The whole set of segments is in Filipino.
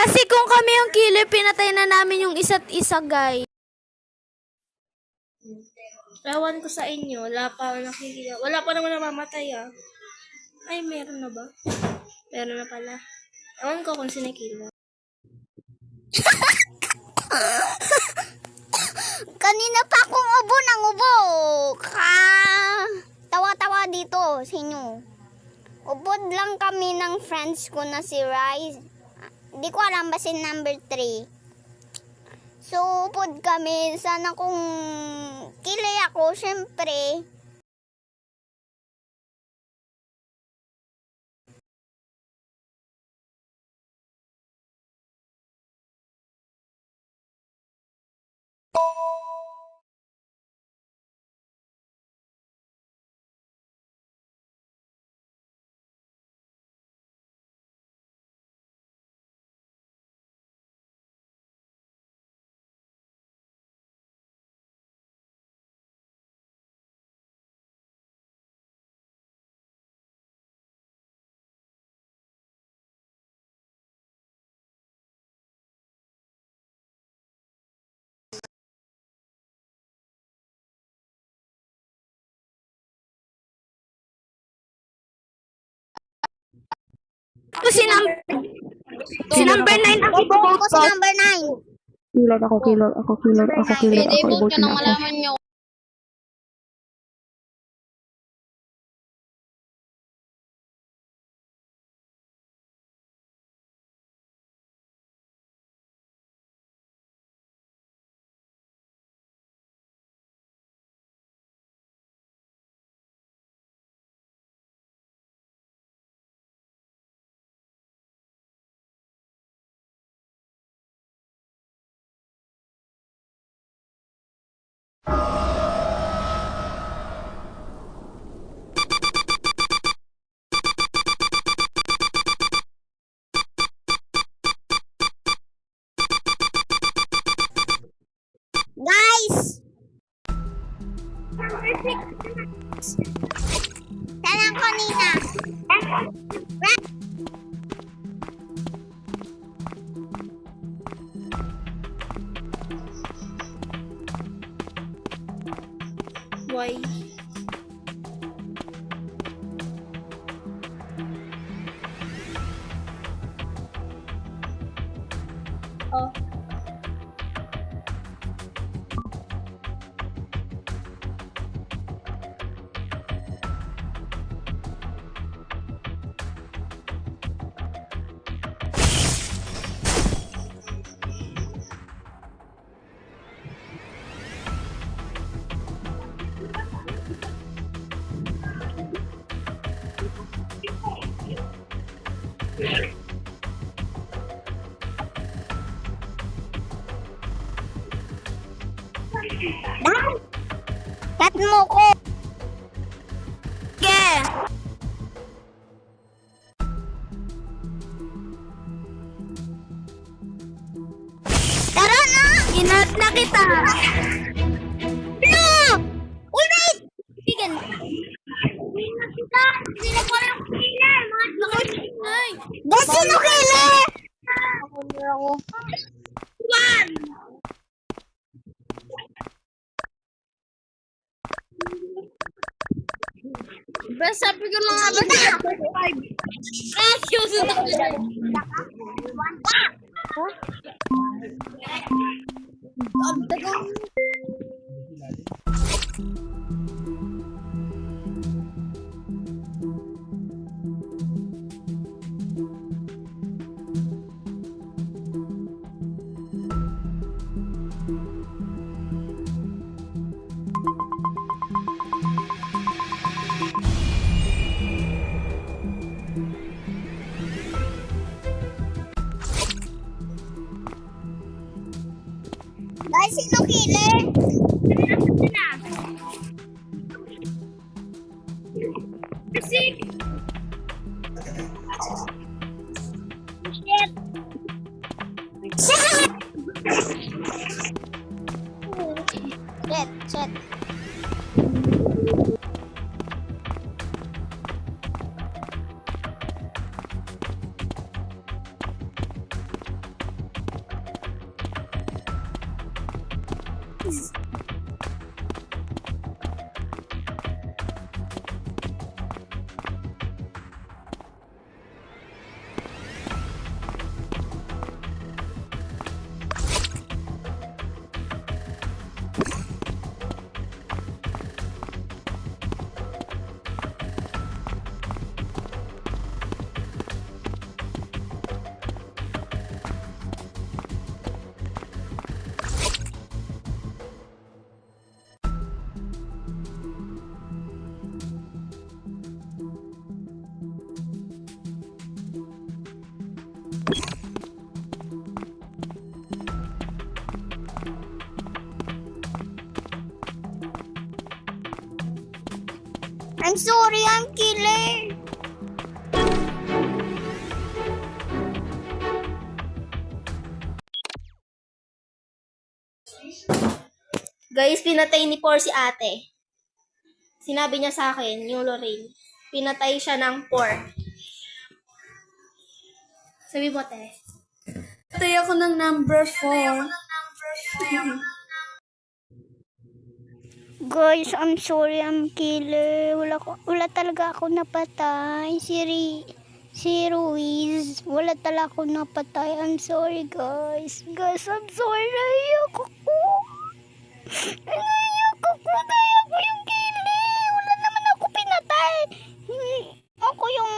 Kasi kung kami yung killer, pinatay na namin yung isa't isa, guys. Ewan ko sa inyo, wala pa nakikita. Wala pa naman namamatay ah. Ay, meron na ba? Meron na pala. Ewan ko kung sinikila. Kanina pa akong ubo ng ubo. Tawa-tawa dito sa inyo. Ubod lang kami ng friends ko na si Rise. Hindi ko alam ba si number 3. So, upod kami. Sana kung kilay ako, syempre. Ako si number 9 ang Ako si number 9. Killer ako, killer ako, killer ako, killer ako, Huwag ibotin nang ako. malaman nyo. Guys! Saan ang kanina? Why? Oh. Cut mo ko. Yeah. Tara na! Inat na kita. No! Uy, wait! Bigan. Sino ko yung killer? Ay. Guys, sino killer? Best sabi ko lang nga ba siya? Ah, susunod ko dyan. Guys, sino killer? Shit. I'm sorry, I'm killer. Guys, pinatay ni Por si ate. Sinabi niya sa akin, yung Lorraine. Pinatay siya ng Por. Sabi mo, te. Patay ako ng number 4. Guys, I'm sorry, I'm killer. Wala talaga ako napatay. Si Ruiz, wala talaga ako napatay. I'm sorry, guys. Guys, I'm sorry. Naiyak ako. Naiyak ako. Dahil ako yung killer. Wala naman ako pinatay. Ako yung...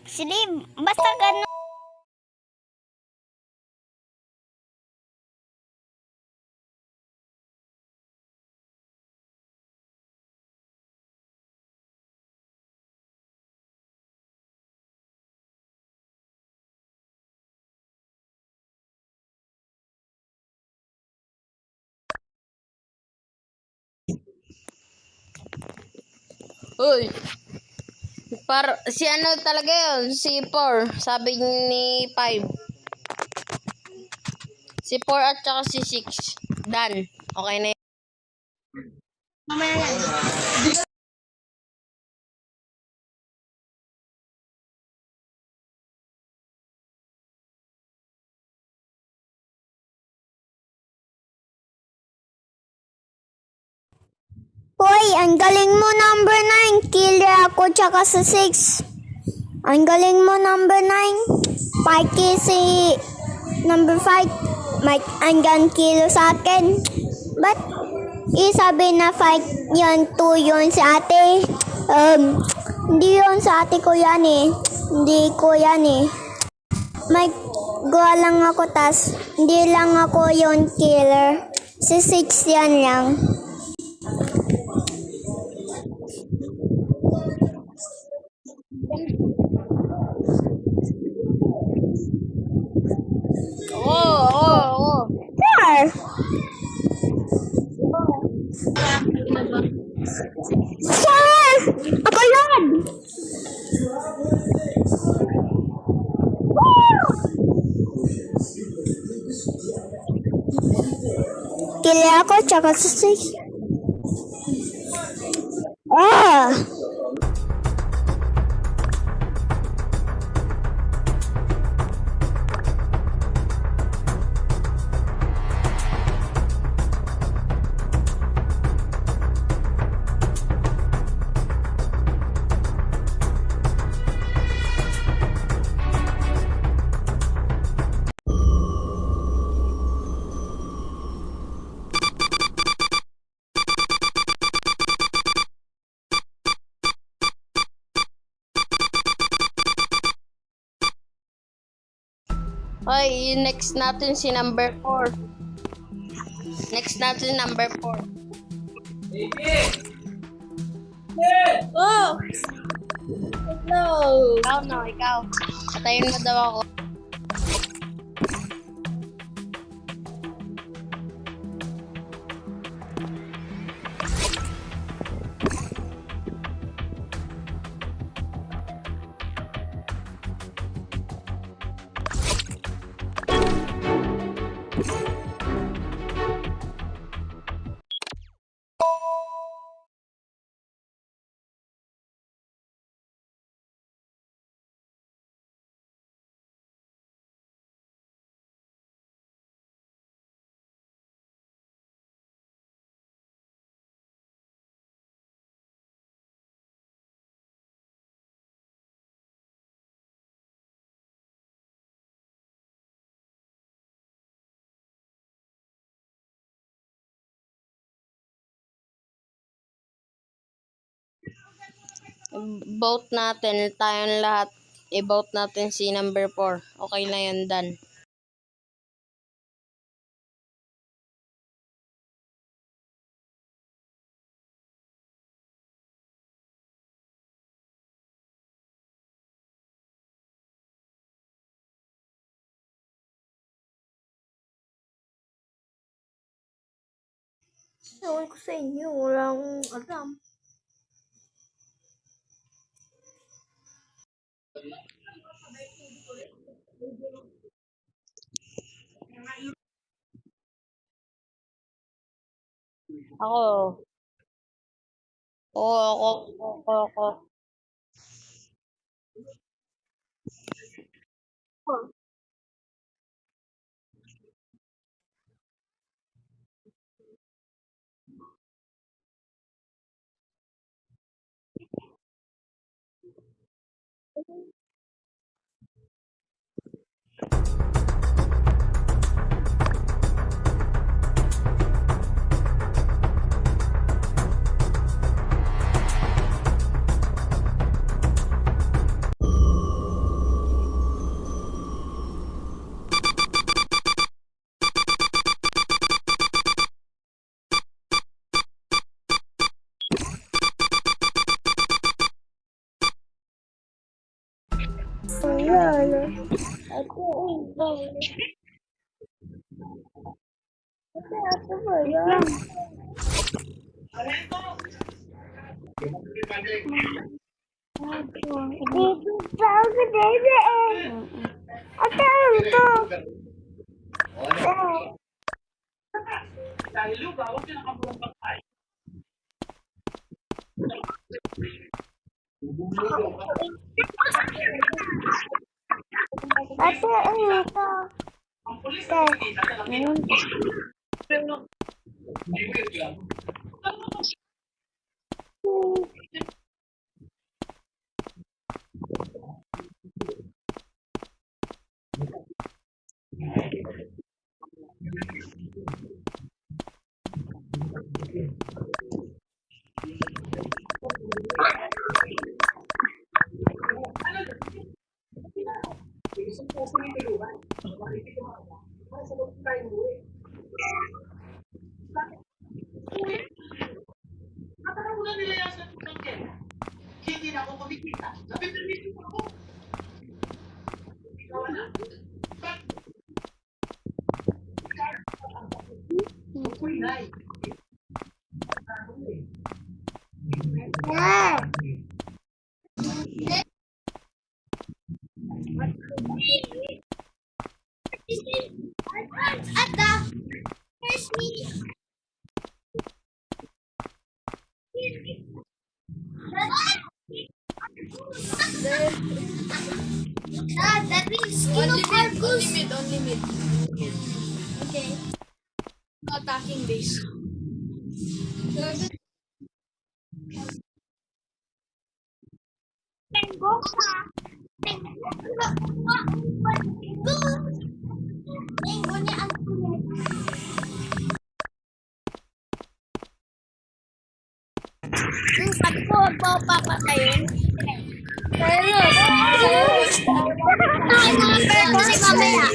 Silib. Basta ganun. Uy, si ano talaga yun, si 4, sabi ni 5. Si 4 at saka si 6, done. Okay na yun. Mamaya yan. Hoy, ang galing mo number 9. Killer ako tsaka sa 6. Ang galing mo number 9. Parky si number 5. Mike, ang kilo sa akin. But, sabi na 5 yun, 2 yun si ate. Hindi yun sa ate ko yan eh. Hindi ko yan eh. Mike, gawa lang ako tas. Hindi lang ako yun killer. Si 6 yan lang. Oo. Sir! Sir! Ako yun! Kili ako tsaka sa 6. Hoy, next natin si number 4. Next natin number 4. Oh! No! Ikaw. Patayin mo daw ako. Vote natin, tayong lahat. I-vote natin si number 4. Okay na yun, done. Ewan ko sa inyo, wala akong alam. Ako. Ako. Only mid. Okay. No attacking base. Sabi ko, huwag po papatayin. Ay, mga pero kasi mamaya.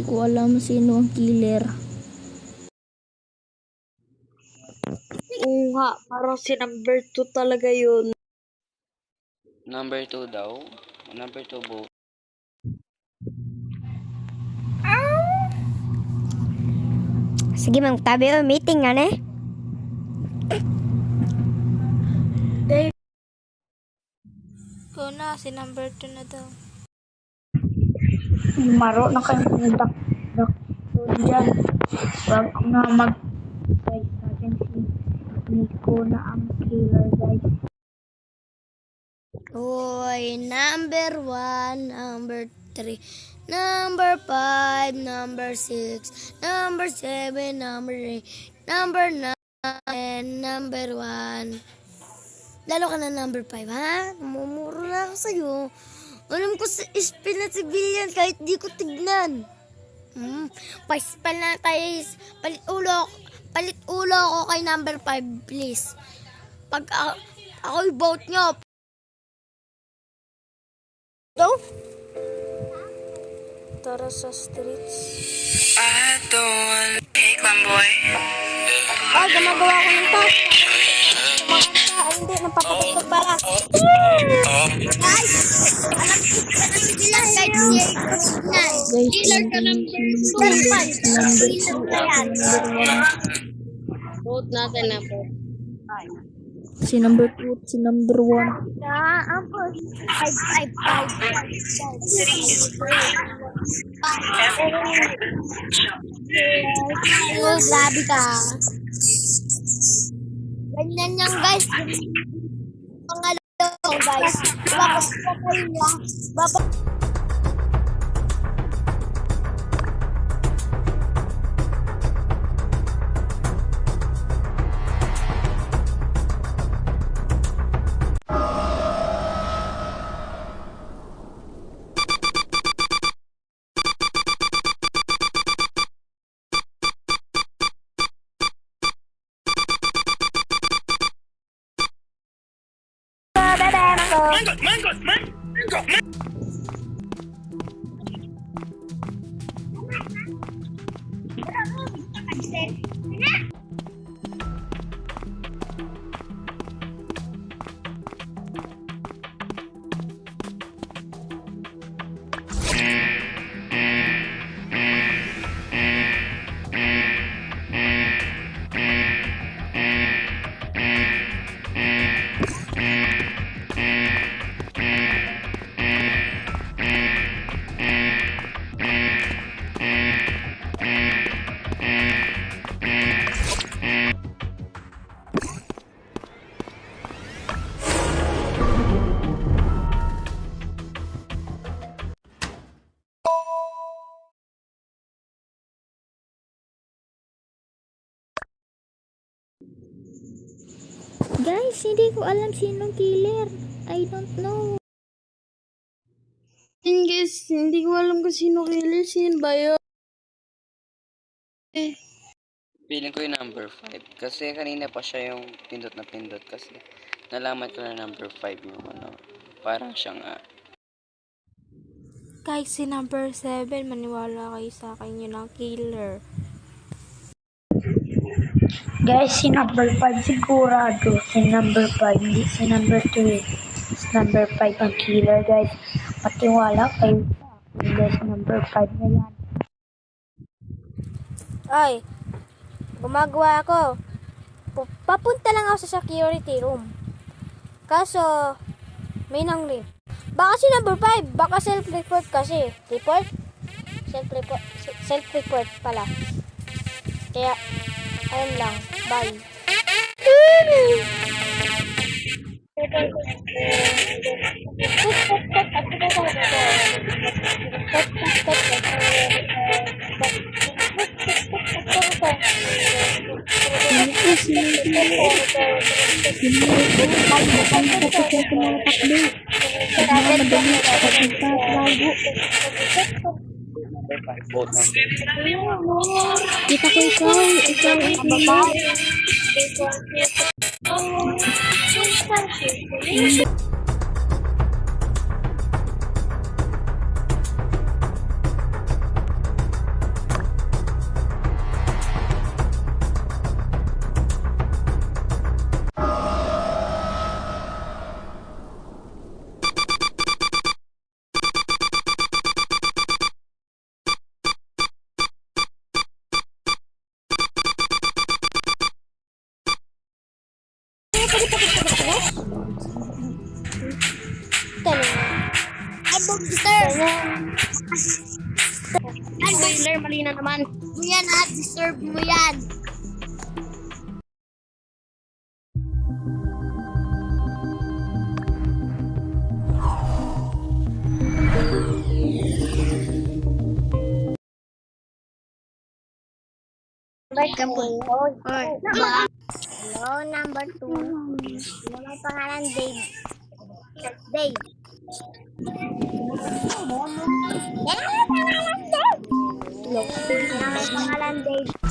ko alam sino ang killer. Oo nga, parang si number 2 talaga yun. Number 2 daw. Number 2 vote. Sige, magtabi o meeting nga na. Ikaw na, si number 2 na daw. Maro na kayo dak dyan. Wag na guys sa akin si Nico na ang killer guys. Oy, number 1, number 3, number 5, number 6, number 7, number 8, number 9, number 1. Lalo ka na number 5, ha? Mumuro na ako sa'yo. Alam ko sa spell na civilian kahit di ko tignan. Paspal na tayo. Palit ulo ako kay number 5, please. Pag ako i-vote nyo. Go? Tara sa streets. Ah, gumagawa ko ng task. Hindi, napapatagpag pala. Guys! Alam ko na civilian kahit di ko tignan. Killer ka number 5. Vote natin na po. Si number 2 at si number 1. Ako. 5. Oh, grabe ka. Ganyan yan, guys. Pangalawang, guys. Papasapay niya. Guys, hindi ko alam sinong killer. I don't know. Guys, hindi ko alam kung sino killer. Sino ba yun? Feeling ko yung number 5. Kasi kanina pa siya yung pindot na pindot. Kasi nalaman ko na number 5 yung ano. Parang siya nga. Guys, si number 7, maniwala kayo sa akin, yun ang killer. Guys, si number 5 sigurado. Si number 5, hindi si number 3. Si number 5 ang killer, guys. Patiwala kayo sa akin, guys. Number 5 na yan. Ay, gumagawa ako. Papunta lang ako sa security room. Kaso, may nanglip. Baka si number 5, baka self-report kasi. Report? Self-report pala. Kaya, ayun lang. Bye. Vote number 5. Kita ko ikaw ang killer. Ay, disturb. Ay, boiler, mali na naman. Mo yan ha, disturb mo yan. Hello, number 2. Ano may pangalan? Dave. Dave. Yan ang may pangalan, Dave. Yan ang may pangalan, Dave.